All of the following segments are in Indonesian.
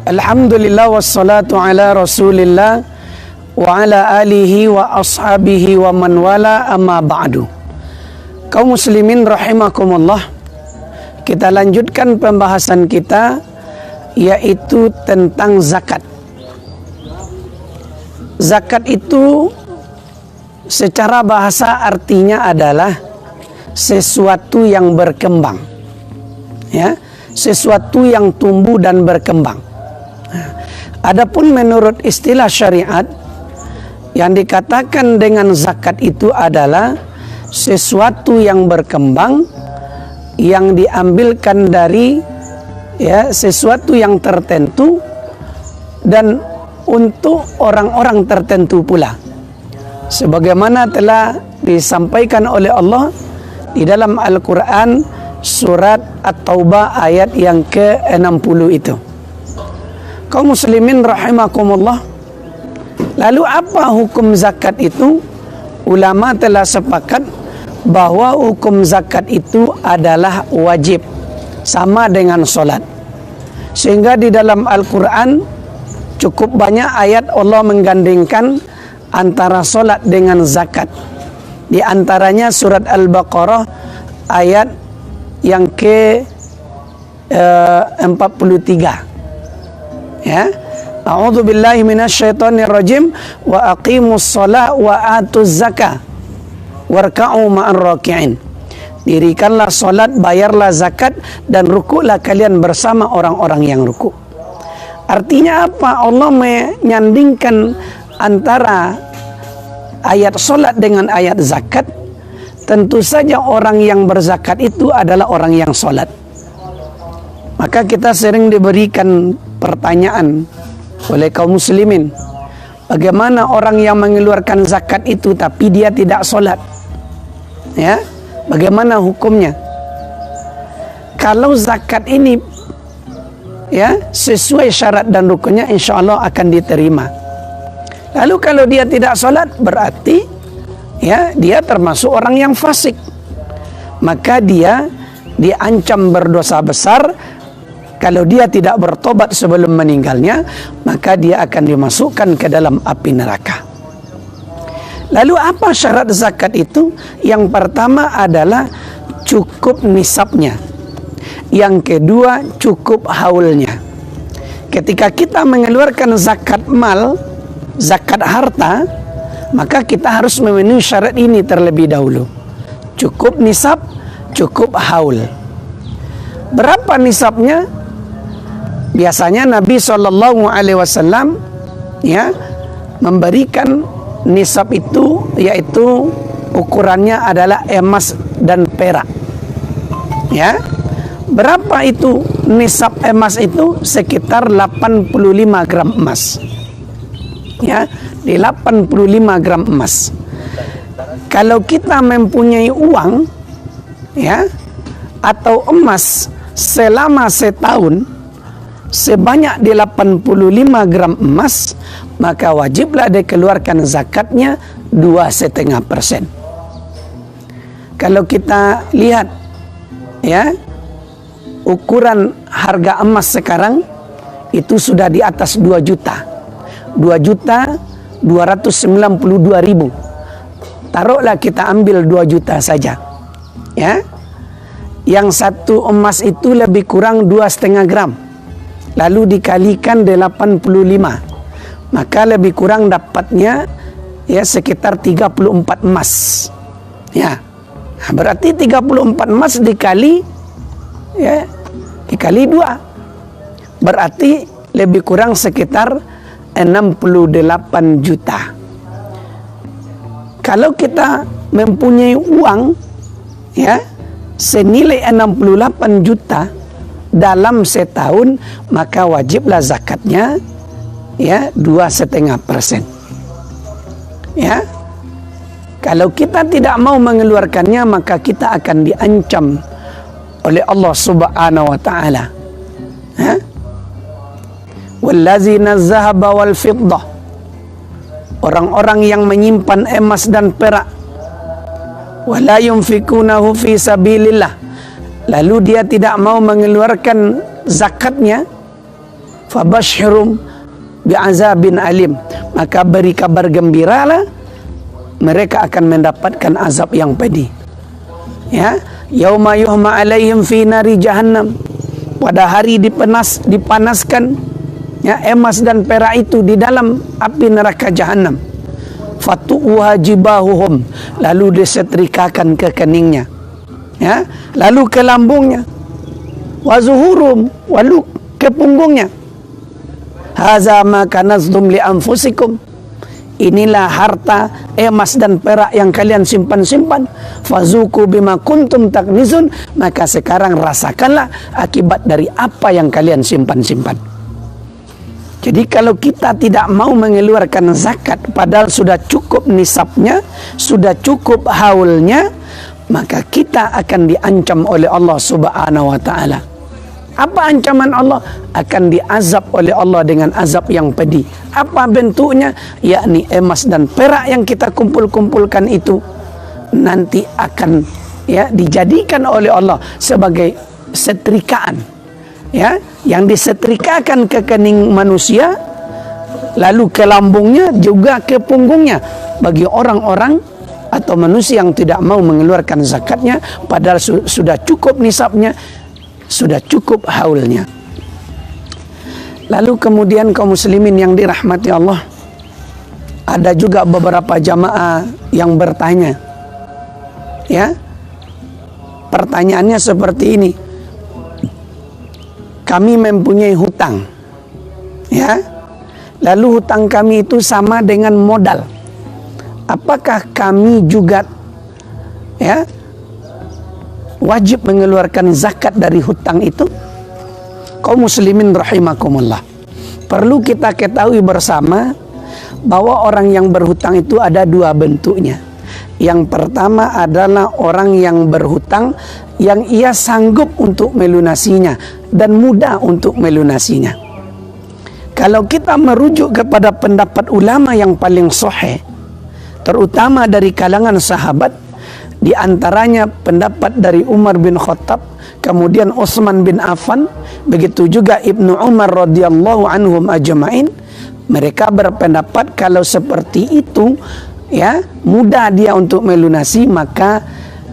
Alhamdulillah wassalatu ala rasulillah wa ala alihi wa ashabihi wa man wala amma ba'du. Kaum muslimin rahimakumullah, kita lanjutkan pembahasan kita, yaitu tentang zakat. Zakat itu secara bahasa artinya adalah sesuatu yang berkembang, ya, sesuatu yang tumbuh dan berkembang. Adapun menurut istilah syariat, yang dikatakan dengan zakat itu adalah sesuatu yang berkembang yang diambilkan dari sesuatu yang tertentu dan untuk orang-orang tertentu pula, sebagaimana telah disampaikan oleh Allah di dalam Al-Quran surat At-Taubah ayat yang ke-60 itu. Kaum muslimin rahimakumullah, lalu apa hukum zakat itu? Ulama telah sepakat bahwa hukum zakat itu adalah wajib, sama dengan solat. Sehingga di dalam Al-Quran cukup banyak ayat Allah menggandingkan antara solat dengan zakat. Di antaranya surat Al-Baqarah ayat yang ke-43. Ya, a'udzu billahi minasyaitonir rajim wa aqimus shalah wa atuz zakah warka'u ma'ar raki'in. Dirikanlah salat, bayarlah zakat, dan rukuklah kalian bersama orang-orang yang rukuk. Artinya apa? Allah menyandingkan antara ayat salat dengan ayat zakat. Tentu saja orang yang berzakat itu adalah orang yang salat. Maka kita sering diberikan pertanyaan oleh kaum muslimin, bagaimana orang yang mengeluarkan zakat itu tapi dia tidak solat? Ya, bagaimana hukumnya? Kalau zakat ini sesuai syarat dan rukunnya, insya Allah akan diterima. Lalu kalau dia tidak solat, berarti dia termasuk orang yang fasik, maka dia diancam berdosa besar. Kalau dia tidak bertobat sebelum meninggalnya, maka dia akan dimasukkan ke dalam api neraka. Lalu apa syarat zakat itu? Yang pertama adalah cukup nisabnya. Yang kedua, cukup haulnya. Ketika kita mengeluarkan zakat mal, zakat harta, maka kita harus memenuhi syarat ini terlebih dahulu. Cukup nisab, cukup haul. Berapa nisabnya? Biasanya Nabi SAW memberikan nisab itu, yaitu ukurannya adalah emas dan perak. Ya, berapa itu nisab emas itu? Sekitar 85 gram emas. Ya, di 85 gram emas. Kalau kita mempunyai uang, atau emas selama setahun sebanyak 85 gram emas, maka wajiblah dikeluarkan zakatnya 2,5%. Kalau kita lihat ukuran harga emas sekarang itu sudah di atas 2 juta. 2.292.000. Taruhlah kita ambil 2 juta saja. Yang satu emas itu lebih kurang 2,5 gram. Lalu dikalikan 85, maka lebih kurang dapatnya sekitar 34 emas. Berarti 34 emas dikali 2, berarti lebih kurang sekitar 68 juta. Kalau kita mempunyai uang senilai 68 juta dalam setahun, maka wajiblah zakatnya 2,5%. Kalau kita tidak mau mengeluarkannya, maka kita akan diancam oleh Allah Subhanahu wa taala. Wallazina zahaba wal fiddah, orang-orang yang menyimpan emas dan perak, wala yunfikunahu fi sabilillah, lalu dia tidak mau mengeluarkan zakatnya fabashhirum bi'azabin alim, maka beri kabar gembiralah, mereka akan mendapatkan azab yang pedih. Ya, yauma yuhma alaihim fi nari jahannam, pada hari dipanaskan ya emas dan perak itu di dalam api neraka jahanam. Fatu'uha jibahuhum, lalu disetrikakan ke keningnya, ya, lalu ke lambungnya, wazuhurum, lalu ke punggungnya. Haza ma kanaztum li anfusikum, inilah harta emas dan perak yang kalian simpan-simpan. Fazuku bima kuntum taknizun, maka sekarang rasakanlah akibat dari apa yang kalian simpan-simpan. Jadi kalau kita tidak mau mengeluarkan zakat padahal sudah cukup nisabnya, sudah cukup haulnya, maka kita akan diancam oleh Allah Subhanahu wa taala. Apa ancaman Allah? Akan diazab oleh Allah dengan azab yang pedih. Apa bentuknya? Yakni emas dan perak yang kita kumpul-kumpulkan itu nanti akan ya dijadikan oleh Allah sebagai setrikaan. Ya, yang disetrikakan ke kening manusia, lalu ke lambungnya, juga ke punggungnya bagi orang-orang atau manusia yang tidak mau mengeluarkan zakatnya padahal sudah cukup nisabnya, sudah cukup haulnya. Lalu kemudian kaum muslimin yang dirahmati Allah, ada juga beberapa jamaah yang bertanya, ya, pertanyaannya seperti ini: kami mempunyai hutang, ya, lalu hutang kami itu sama dengan modal. Apakah kami juga ya wajib mengeluarkan zakat dari hutang itu? Kaum muslimin rahimakumullah, perlu kita ketahui bersama bahwa orang yang berhutang itu ada dua bentuknya. Yang pertama adalah orang yang berhutang yang ia sanggup untuk melunasinya dan mudah untuk melunasinya. Kalau kita merujuk kepada pendapat ulama yang paling sahih, terutama dari kalangan sahabat, di antaranya pendapat dari Umar bin Khattab, kemudian Utsman bin Affan, begitu juga Ibnu Umar radhiyallahu anhum ajma'in, mereka berpendapat kalau seperti itu, ya, mudah dia untuk melunasi, maka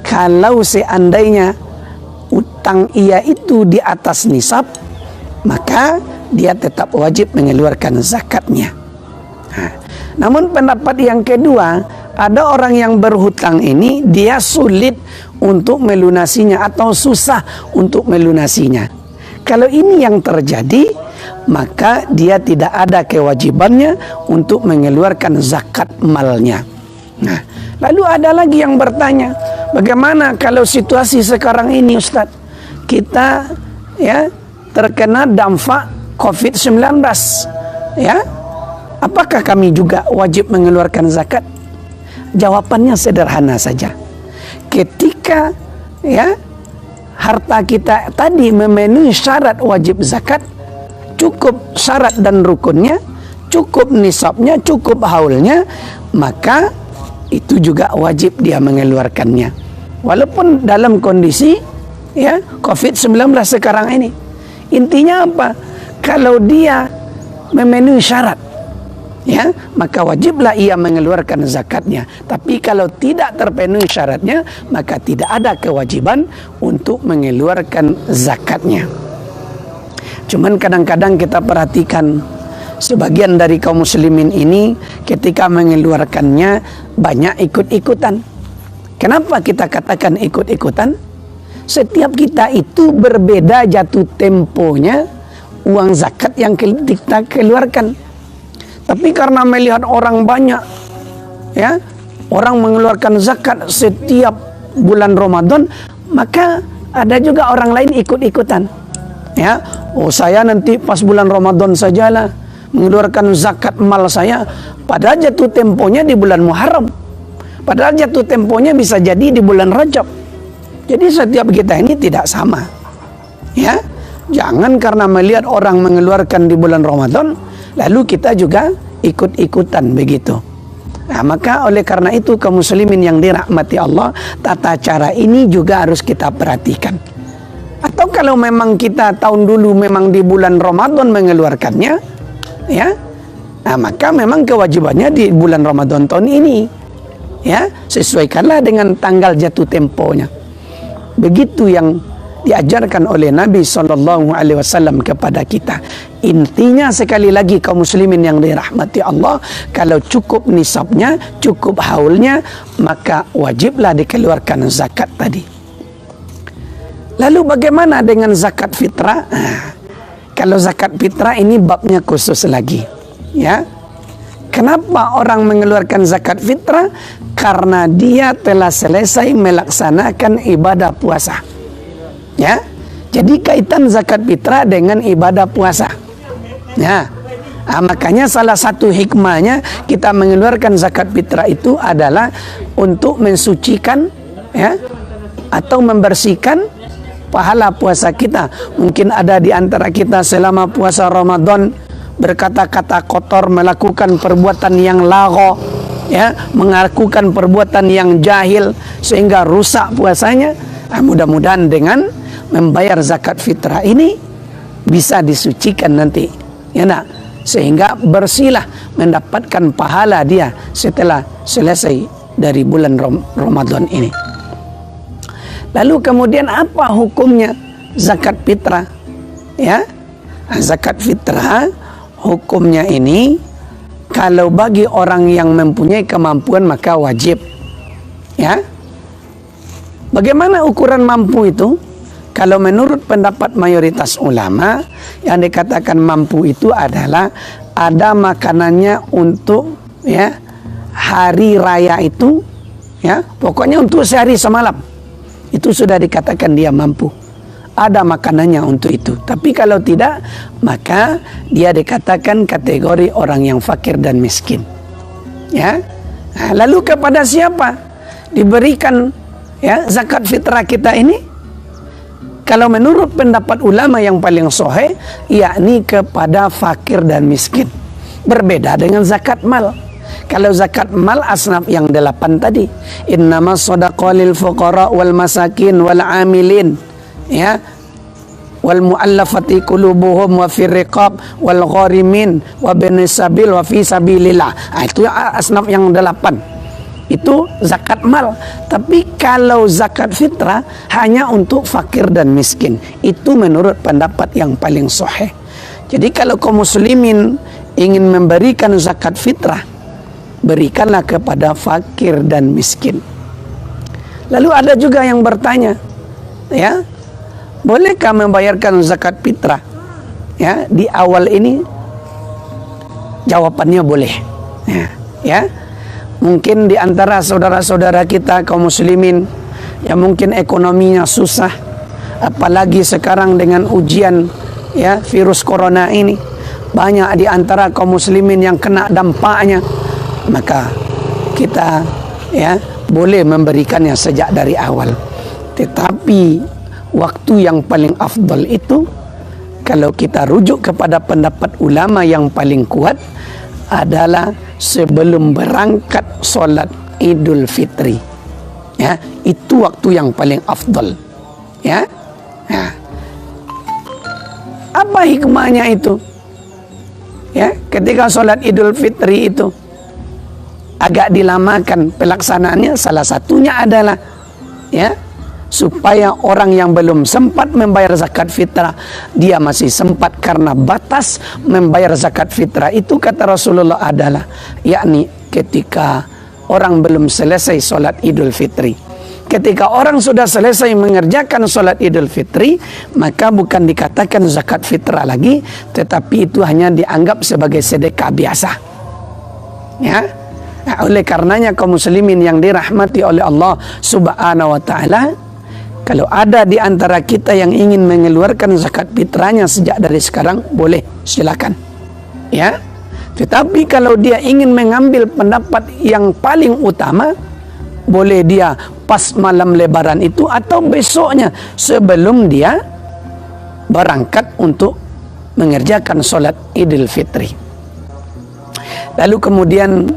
kalau seandainya utang ia itu di atas nisab, maka dia tetap wajib mengeluarkan zakatnya. Namun pendapat yang kedua, ada orang yang berhutang ini dia sulit untuk melunasinya atau susah untuk melunasinya. Kalau ini yang terjadi, maka dia tidak ada kewajibannya untuk mengeluarkan zakat malnya. Nah, lalu ada lagi yang bertanya, bagaimana kalau situasi sekarang ini, Ustaz? Kita ya terkena dampak COVID-19, ya. Apakah kami juga wajib mengeluarkan zakat? Jawabannya sederhana saja. Ketika ya harta kita tadi memenuhi syarat wajib zakat, cukup syarat dan rukunnya, cukup nisabnya, cukup haulnya, maka itu juga wajib dia mengeluarkannya. Walaupun dalam kondisi ya COVID-19 sekarang ini. Intinya apa? Kalau dia memenuhi syarat, ya, maka wajiblah ia mengeluarkan zakatnya. Tapi kalau tidak terpenuhi syaratnya, maka tidak ada kewajiban untuk mengeluarkan zakatnya. Cuman kadang-kadang kita perhatikan sebagian dari kaum muslimin ini ketika mengeluarkannya banyak ikut-ikutan. Kenapa kita katakan ikut-ikutan? Setiap kita itu berbeda jatuh temponya uang zakat yang kita keluarkan. Tapi karena melihat orang banyak, ya, orang mengeluarkan zakat setiap bulan Ramadan, maka ada juga orang lain ikut-ikutan. Ya, oh saya nanti pas bulan Ramadan sajalah mengeluarkan zakat mal saya, padahal jatuh temponya di bulan Muharram. Padahal jatuh temponya bisa jadi di bulan Rajab. Jadi setiap kita ini tidak sama. Ya, jangan karena melihat orang mengeluarkan di bulan Ramadan, lalu kita juga ikut-ikutan begitu. Nah, maka oleh karena itu kaum muslimin yang dirahmati Allah, tata cara ini juga harus kita perhatikan. Atau kalau memang kita tahun dulu memang di bulan Ramadan mengeluarkannya, ya, nah maka memang kewajibannya di bulan Ramadan tahun ini, ya, sesuaikanlah dengan tanggal jatuh temponya. Begitu yang diajarkan oleh Nabi SAW kepada kita. Intinya sekali lagi kaum muslimin yang dirahmati Allah, kalau cukup nisabnya, cukup haulnya, maka wajiblah dikeluarkan zakat tadi. Lalu bagaimana dengan zakat fitrah? Kalau zakat fitrah ini babnya khusus lagi, ya. Kenapa orang mengeluarkan zakat fitrah? Karena dia telah selesai melaksanakan ibadah puasa. Ya, jadi kaitan zakat fitrah dengan ibadah puasa. Ya, makanya salah satu hikmahnya kita mengeluarkan zakat fitrah itu adalah untuk mensucikan, ya, atau membersihkan pahala puasa kita. Mungkin ada di antara kita selama puasa Ramadan berkata-kata kotor, melakukan perbuatan yang lagho, ya, melakukan perbuatan yang jahil sehingga rusak puasanya. Mudah-mudahan dengan membayar zakat fitrah ini bisa disucikan nanti, ya nak, sehingga bersihlah, mendapatkan pahala dia setelah selesai dari bulan Ramadan ini. Lalu kemudian apa hukumnya zakat fitrah? Ya, zakat fitrah hukumnya ini kalau bagi orang yang mempunyai kemampuan maka wajib. Ya, bagaimana ukuran mampu itu? Kalau menurut pendapat mayoritas ulama, yang dikatakan mampu itu adalah ada makanannya untuk, ya, hari raya itu, ya, pokoknya untuk sehari semalam. Itu sudah dikatakan dia mampu. Ada makanannya untuk itu. Tapi kalau tidak, maka dia dikatakan kategori orang yang fakir dan miskin. Ya. Nah, lalu kepada siapa diberikan, ya, zakat fitrah kita ini? Kalau menurut pendapat ulama yang paling sahih, yakni kepada fakir dan miskin. Berbeda dengan zakat mal. Kalau zakat mal asnaf yang 8 tadi, innamas shadaqah lil fuqara wal masakin wal amilin, ya, wal muallafati qulubuhum wa fir riqab wal gharimin wa binis sabil wa fi sabilillah. Itu asnaf yang 8. Itu zakat mal. Tapi kalau zakat fitrah hanya untuk fakir dan miskin. Itu menurut pendapat yang paling sahih. Jadi kalau kaum muslimin ingin memberikan zakat fitrah, berikanlah kepada fakir dan miskin. Lalu ada juga yang bertanya, ya, bolehkah membayarkan zakat fitrah, ya, di awal ini? Jawabannya boleh. Ya. Mungkin di antara saudara-saudara kita kaum muslimin yang mungkin ekonominya susah, apalagi sekarang dengan ujian, ya, virus corona ini, banyak di antara kaum muslimin yang kena dampaknya, maka kita, ya, boleh memberikannya sejak dari awal. Tetapi waktu yang paling afdal itu, kalau kita rujuk kepada pendapat ulama yang paling kuat, adalah sebelum berangkat solat Idul Fitri. Ya, itu waktu yang paling afdal. Ya. Nah, apa hikmahnya itu? Ya, ketika solat Idul Fitri itu agak dilamakan pelaksanaannya, salah satunya adalah, ya, supaya orang yang belum sempat membayar zakat fitrah, dia masih sempat, karena batas membayar zakat fitrah itu kata Rasulullah adalah, yakni ketika orang belum selesai solat Idul Fitri. Ketika orang sudah selesai mengerjakan solat Idul Fitri, maka bukan dikatakan zakat fitrah lagi, tetapi itu hanya dianggap sebagai sedekah biasa. Ya. Nah, oleh karenanya kaum muslimin yang dirahmati oleh Allah Subhanahu wa taala, kalau ada di antara kita yang ingin mengeluarkan zakat fitrahnya sejak dari sekarang, boleh, silakan. Ya. Tetapi kalau dia ingin mengambil pendapat yang paling utama, boleh dia pas malam lebaran itu atau besoknya sebelum dia berangkat untuk mengerjakan solat Idul Fitri. Lalu kemudian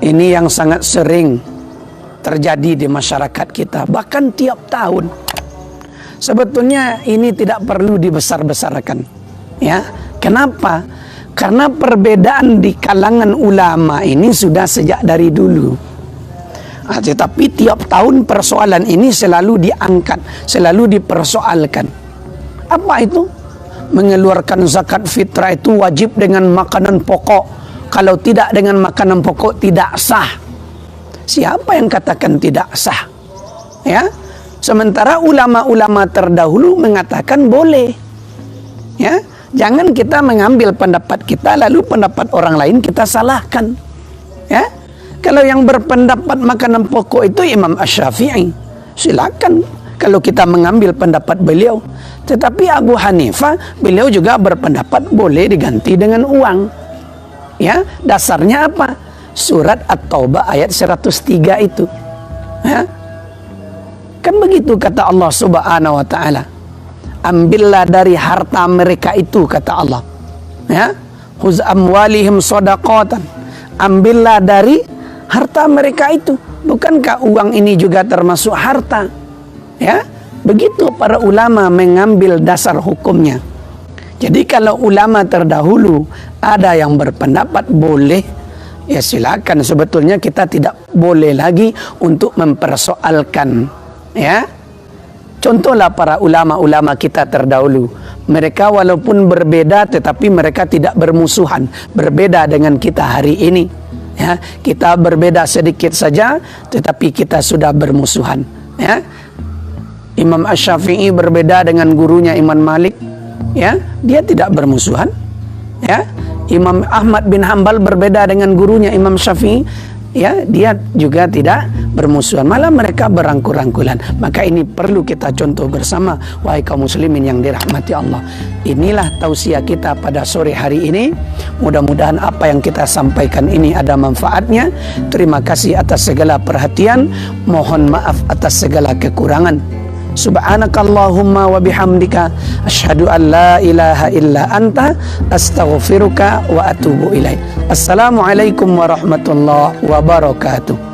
ini yang sangat sering terjadi di masyarakat kita, bahkan tiap tahun Sebetulnya ini tidak perlu dibesar-besarkan. Ya, kenapa? Karena perbedaan di kalangan ulama ini sudah sejak dari dulu. Tetapi tiap tahun persoalan ini selalu diangkat, selalu dipersoalkan. Apa itu? Mengeluarkan zakat fitrah itu wajib dengan makanan pokok. Kalau tidak dengan makanan pokok tidak sah. Siapa yang katakan tidak sah? Ya. Sementara ulama-ulama terdahulu mengatakan boleh. Ya, jangan kita mengambil pendapat kita lalu pendapat orang lain kita salahkan. Ya. Kalau yang berpendapat makanan pokok itu Imam Asy-Syafi'i, silakan kalau kita mengambil pendapat beliau. Tetapi Abu Hanifah, beliau juga berpendapat boleh diganti dengan uang. Ya, dasarnya apa? Surat At-Taubah ayat 103 itu. Ya. Kan begitu kata Allah Subhanahu wa taala. Ambillah dari harta mereka itu, kata Allah. Ya. Khuz amwalihim shadaqatan. Ambillah dari harta mereka itu. Bukankah uang ini juga termasuk harta? Ya. Begitu para ulama mengambil dasar hukumnya. Jadi kalau ulama terdahulu ada yang berpendapat boleh, ya silakan. Sebetulnya kita tidak boleh lagi untuk mempersoalkan. Ya, contohlah para ulama-ulama kita terdahulu. Mereka walaupun berbeda, tetapi mereka tidak bermusuhan. Berbeda dengan kita hari ini. Ya, kita berbeda sedikit saja, tetapi kita sudah bermusuhan. Ya, Imam Asy-Syafi'i berbeda dengan gurunya Imam Malik. Ya, dia tidak bermusuhan. Ya, Imam Ahmad bin Hanbal berbeda dengan gurunya Imam Syafi'i. Ya, dia juga tidak bermusuhan, malah mereka berangkul-rangkulan. Maka ini perlu kita contoh bersama, wahai kaum muslimin yang dirahmati Allah. Inilah tausiah kita pada sore hari ini. Mudah-mudahan apa yang kita sampaikan ini ada manfaatnya. Terima kasih atas segala perhatian, mohon maaf atas segala kekurangan. Subhanakallahumma wa bihamdika asyhadu an la ilaha illa anta astaghfiruka wa atubu ilaik. Assalamualaikum warahmatullahi wabarakatuh.